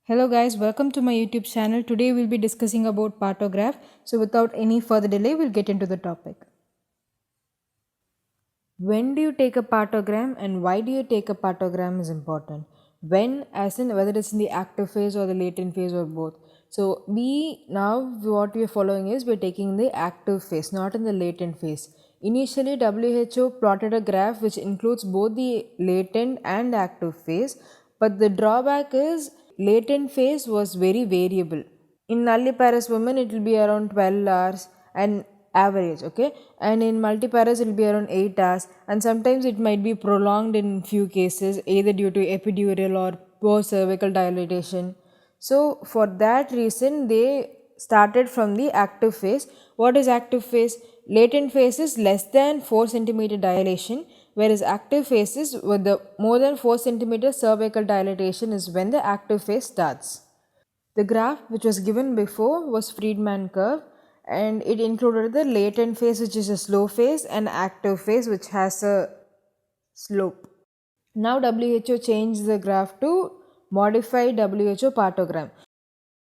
Hello guys, welcome to my YouTube channel. Today we'll be discussing about partograph. So without any further delay, we'll get into the topic. When do you take a partogram and why do you take a partogram is important. When, as in whether it's in the active phase or the latent phase or both. So we now what we are following is we're taking the active phase, not in the latent phase. Initially, WHO plotted a graph which includes both the latent and active phase, but the drawback is latent phase was very variable. In nulliparous women, it will be around 12 hours and average, okay? And in multiparous, it will be around 8 hours, and sometimes it might be prolonged in few cases, either due to epidural or post cervical dilatation. So, for that reason, they started from the active phase. What is active phase? Latent phase is less than 4 centimeter dilation, whereas active phases with the more than 4 centimeter cervical dilatation is when the active phase starts. The graph which was given before was Friedman curve, and it included the latent phase, which is a slow phase, and active phase which has a slope. Now WHO changed the graph to modified WHO partogram.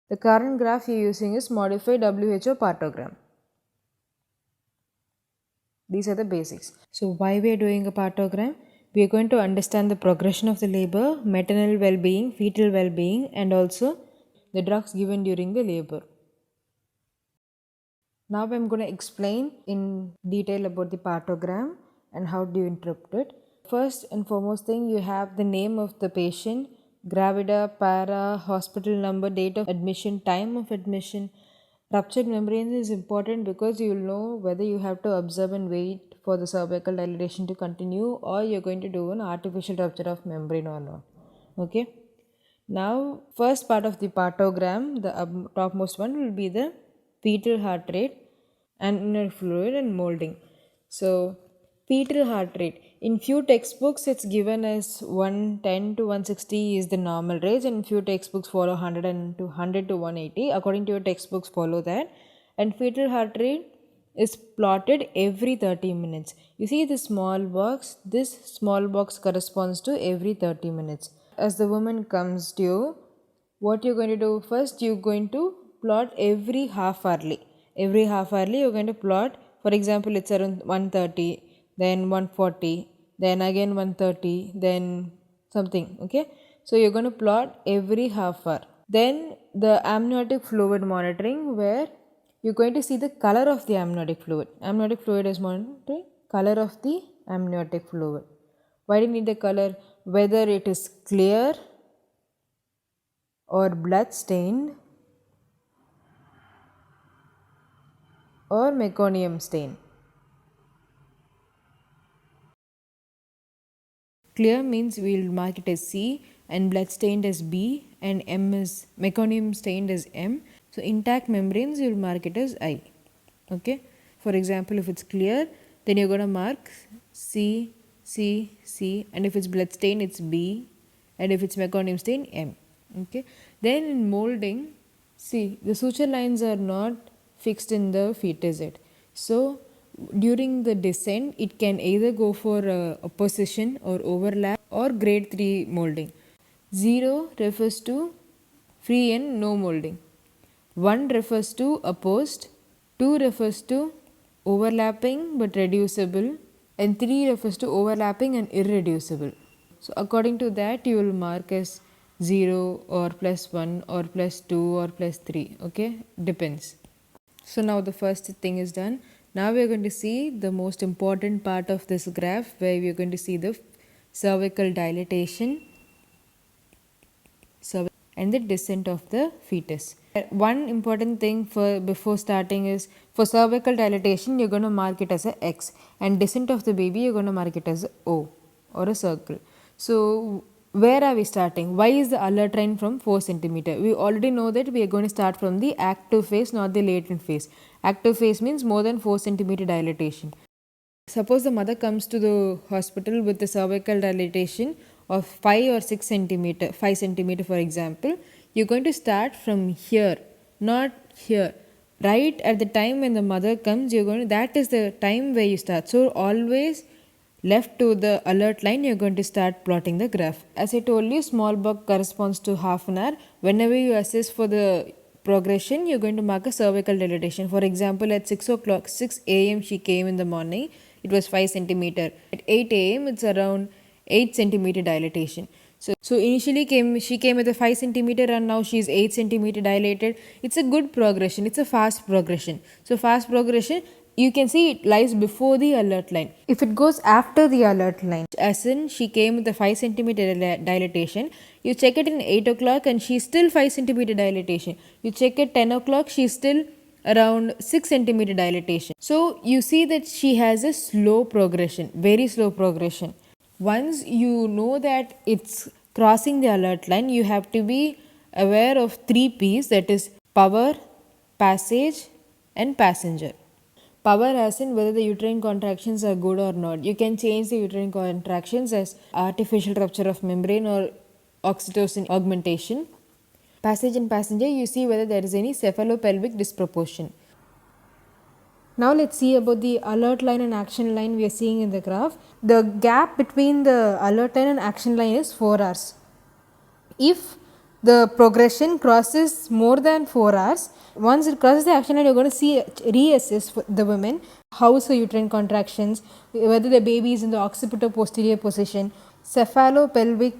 The current graph you're using is modified WHO partogram. These are the basics. So why we are doing a partogram? We are going to understand the progression of the labor, maternal well-being, fetal well-being, and also the drugs given during the labor. Now I'm going to explain in detail about the partogram and how do you interpret it. First and foremost thing, you have the name of the patient, gravida, para, hospital number, date of admission, time of admission. Ruptured membrane is important because you will know whether you have to observe and wait for the cervical dilatation to continue or you're going to do an artificial rupture of membrane or not. Okay. Now, first part of the partogram, the topmost one will be the fetal heart rate and inner fluid and molding. So, fetal heart rate. In few textbooks, it's given as 110 to 160 is the normal range, and few textbooks follow 100 to 180. According to your textbooks, follow that. And fetal heart rate is plotted every 30 minutes. You see the small box, this small box corresponds to every 30 minutes. As the woman comes to you, what you're going to do first, you're going to plot every half hourly. Every half hourly, you're going to plot, for example, it's around 130, then 140, then again 130, then something, okay? So you're going to plot every half hour. Then the amniotic fluid monitoring, where you're going to see the color of the amniotic fluid. Amniotic fluid is monitoring color of the amniotic fluid. Why do you need the color? Whether it is clear or blood stained or meconium stain. Clear means we'll mark it as C, and blood stained as B, and M is meconium stained as M. So intact membranes you'll mark it as I. Okay. For example, if it's clear, then you're going to mark C, C, C, and if it's blood stained, it's B, and if it's meconium stain, M. Okay. Then in molding, see, the suture lines are not fixed in the fetus yet. So during the descent, it can either go for opposition or overlap or grade 3 molding. 0 refers to free and no molding. 1 refers to opposed. 2 refers to overlapping but reducible, and 3 refers to overlapping and irreducible. So according to that, you will mark as 0 or +1 or +2 or +3. Okay, depends. So now the first thing is done. Now we are going to see the most important part of this graph, where we are going to see the cervical dilatation and the descent of the fetus. One important thing for before starting is, for cervical dilatation you're going to mark it as a X, and descent of the baby you're going to mark it as a O or a circle. So where are we starting? Why is the alert line from 4 centimeter? We already know that we are going to start from the active phase, not the latent phase. Active phase means more than 4 centimeter dilatation. Suppose the mother comes to the hospital with the cervical dilatation of 5 or 6 centimeter, 5 centimeter for example, you're going to start from here, not here. Right at the time when the mother comes, you're going to, that is the time where you start. So always left to the alert line, you're going to start plotting the graph. As I told you, small box corresponds to half an hour. Whenever you assess for the progression, you're going to mark a cervical dilatation. For example, at 6 o'clock, 6 a.m. she came in the morning, it was 5 centimeter. At 8 a.m. it's around 8 centimeter dilatation. So initially she came with a 5 centimeter and now she's 8 centimeter dilated. It's a good progression. It's a fast progression. So fast progression, you can see it lies before the alert line. If it goes after the alert line, as in she came with a 5 centimeter dilatation, you check it in 8 o'clock and she's still 5 centimeter dilatation. You check it 10 o'clock, she's still around 6 centimeter dilatation. So you see that she has a slow progression, very slow progression. Once you know that it's crossing the alert line, you have to be aware of 3 P's, that is power, passage and passenger. Power as in whether the uterine contractions are good or not. You can change the uterine contractions as artificial rupture of membrane or oxytocin augmentation. Passage and passenger, you see whether there is any cephalopelvic disproportion. Now let's see about the alert line and action line we are seeing in the graph. The gap between the alert line and action line is 4 hours. If the progression crosses more than 4 hours, once it crosses the action line, you're going to see reassess the women, how is her uterine contractions, whether the baby is in the occipito-posterior position, cephalopelvic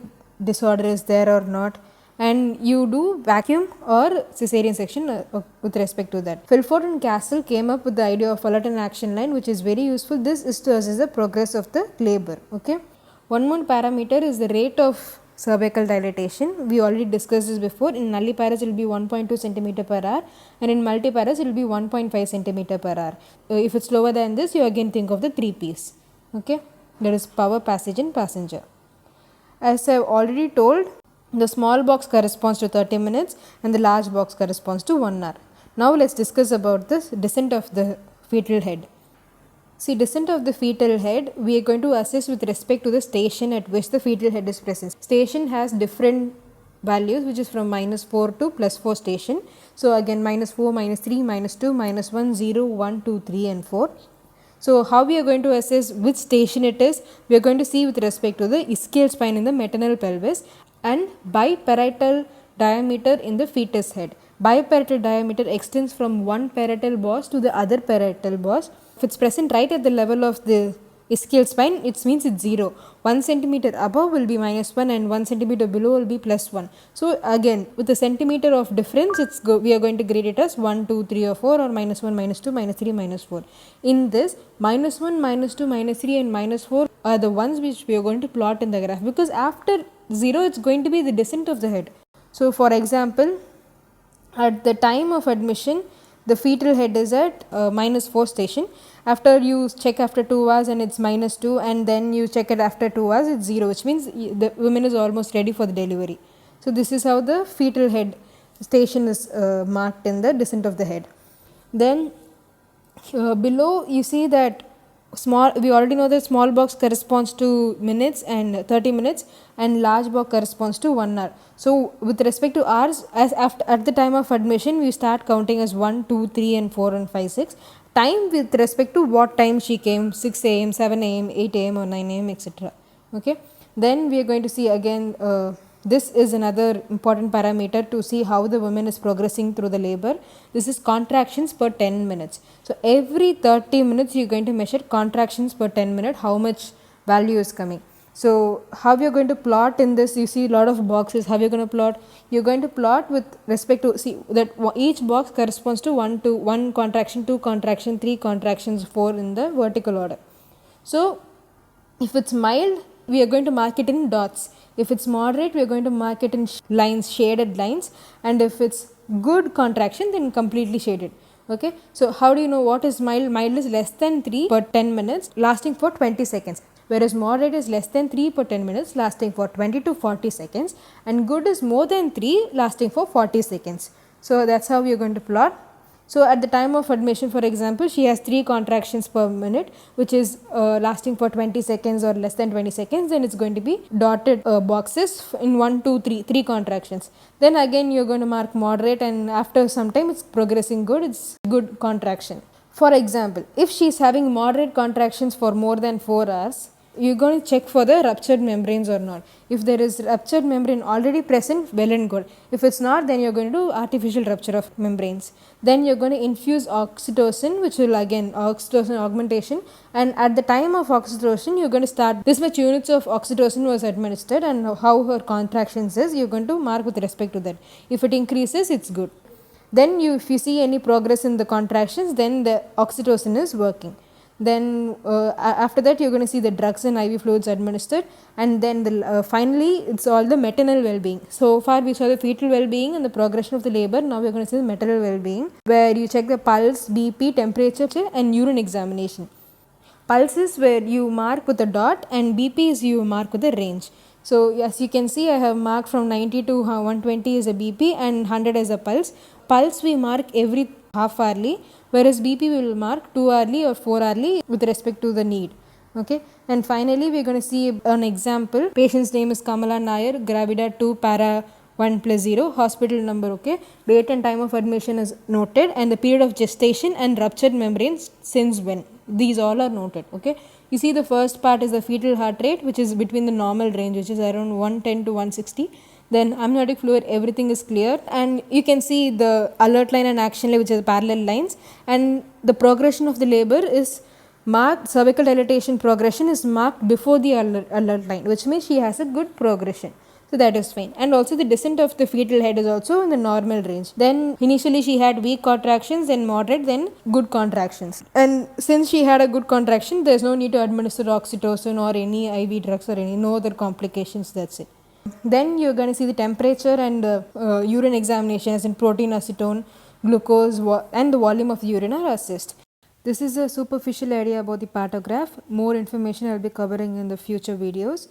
disorder is there or not, and you do vacuum or cesarean section with respect to that. Filford and Castle came up with the idea of alert and action line, which is very useful. This is to assess the progress of the labor. Okay. One more parameter is the rate of cervical dilatation. We already discussed this before. In nulliparous it will be 1.2 cm per hour and in multiparous it will be 1.5 cm per hour. If it's lower than this, you again think of the 3 P's. Okay. That is power, passage and passenger. As I have already told, the small box corresponds to 30 minutes and the large box corresponds to 1 hour. Now let's discuss about this descent of the fetal head. See, descent of the fetal head, we are going to assess with respect to the station at which the fetal head is present. Station has different values, which is from -4 to +4 station. So again -4, -3, -2, -1, 0, 1, 2, 3 and 4. So how we are going to assess which station it is, we are going to see with respect to the ischial spine in the maternal pelvis and biparietal diameter in the fetus head. Biparietal diameter extends from one parietal boss to the other parietal boss. If it's present right at the level of the ischial spine, it means it's 0. 1 centimeter above will be -1 and 1 centimeter below will be +1. So again, with a centimeter of difference, we are going to grade it as 1, 2, 3 or 4 or -1, -2, -3, -4. In this, -1, -2, -3 and -4 are the ones which we are going to plot in the graph, because after 0 it's going to be the descent of the head. So for example, at the time of admission, the fetal head is at -4 station. After you check after 2 hours and it's -2, and then you check it after 2 hours, it's 0, which means the woman is almost ready for the delivery. So this is how the fetal head station is marked in the descent of the head. Then below you see that we already know that small box corresponds to minutes and 30 minutes and large box corresponds to 1 hour. So with respect to hours, at the time of admission, we start counting as 1, 2, 3 and 4 and 5, 6. Time with respect to what time she came, 6 am, 7 am, 8 am or 9 am, etc. Okay. Then we are going to see again, this is another important parameter to see how the woman is progressing through the labor. This is contractions per 10 minutes. So every 30 minutes you are going to measure contractions per 10 minutes, how much value is coming. So how you are going to plot in this, you see a lot of boxes. How you are going to plot? You are going to plot with respect to, see that each box corresponds to 1 contraction, 2 contraction, 3 contractions, 4 in the vertical order. So if it's mild, we are going to mark it in dots. If it's moderate, we are going to mark it in lines, shaded lines, and if it's good contraction, then completely shaded. Okay. So how do you know what is mild? Mild is less than 3 per 10 minutes, lasting for 20 seconds. Whereas moderate is less than 3 per 10 minutes, lasting for 20 to 40 seconds, and good is more than 3, lasting for 40 seconds. So that's how we are going to plot. So at the time of admission, for example, she has 3 contractions per minute, which is lasting for 20 seconds or less than 20 seconds. Then it's going to be dotted boxes in 1, 2, 3 contractions. Then again you're going to mark moderate, and after some time it's progressing good, it's good contraction. For example, if she is having moderate contractions for more than 4 hours, you're going to check for the ruptured membranes or not. If there is ruptured membrane already present, well and good. If it's not, then you're going to do artificial rupture of membranes. Then you're going to infuse oxytocin, which will again oxytocin augmentation, and at the time of oxytocin you're going to start this much units of oxytocin was administered and how her contractions is, you're going to mark with respect to that. If it increases, it's good. Then if you see any progress in the contractions, then the oxytocin is working. Then after that you're going to see the drugs and IV fluids administered, and then finally it's all the maternal well-being. So far we saw the fetal well-being and the progression of the labor. Now we're going to see the maternal well-being, where you check the pulse, BP, temperature and urine examination. Pulse is where you mark with a dot, and BP is you mark with a range. So as you can see, I have marked from 90 to 120 is a BP and 100 is a pulse. Pulse we mark every half hourly, whereas BP we will mark 2 hourly or 4 hourly with respect to the need. Okay, and finally we are going to see an example. Patient's name is Kamala Nair, gravida 2 para 1+0, hospital number, okay, date and time of admission is noted, and the period of gestation and ruptured membranes since when, these all are noted. Okay, you see the first part is the fetal heart rate, which is between the normal range, which is around 110 to 160. Then amniotic fluid, everything is clear, and you can see the alert line and action line, which is parallel lines, and the progression of the labor is marked. Cervical dilatation progression is marked before the alert line, which means she has a good progression. So that is fine. And also the descent of the fetal head is also in the normal range. Then initially she had weak contractions, then moderate, then good contractions. And since she had a good contraction, there is no need to administer oxytocin or any IV drugs or no other complications. That's it. Then you're going to see the temperature and urine examination, as in protein, acetone, glucose, and the volume of the urine are assessed. This is a superficial idea about the partograph. More information I'll be covering in the future videos.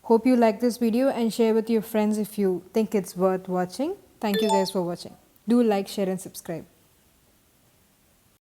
Hope you like this video and share with your friends if you think it's worth watching. Thank you guys for watching. Do like, share and subscribe.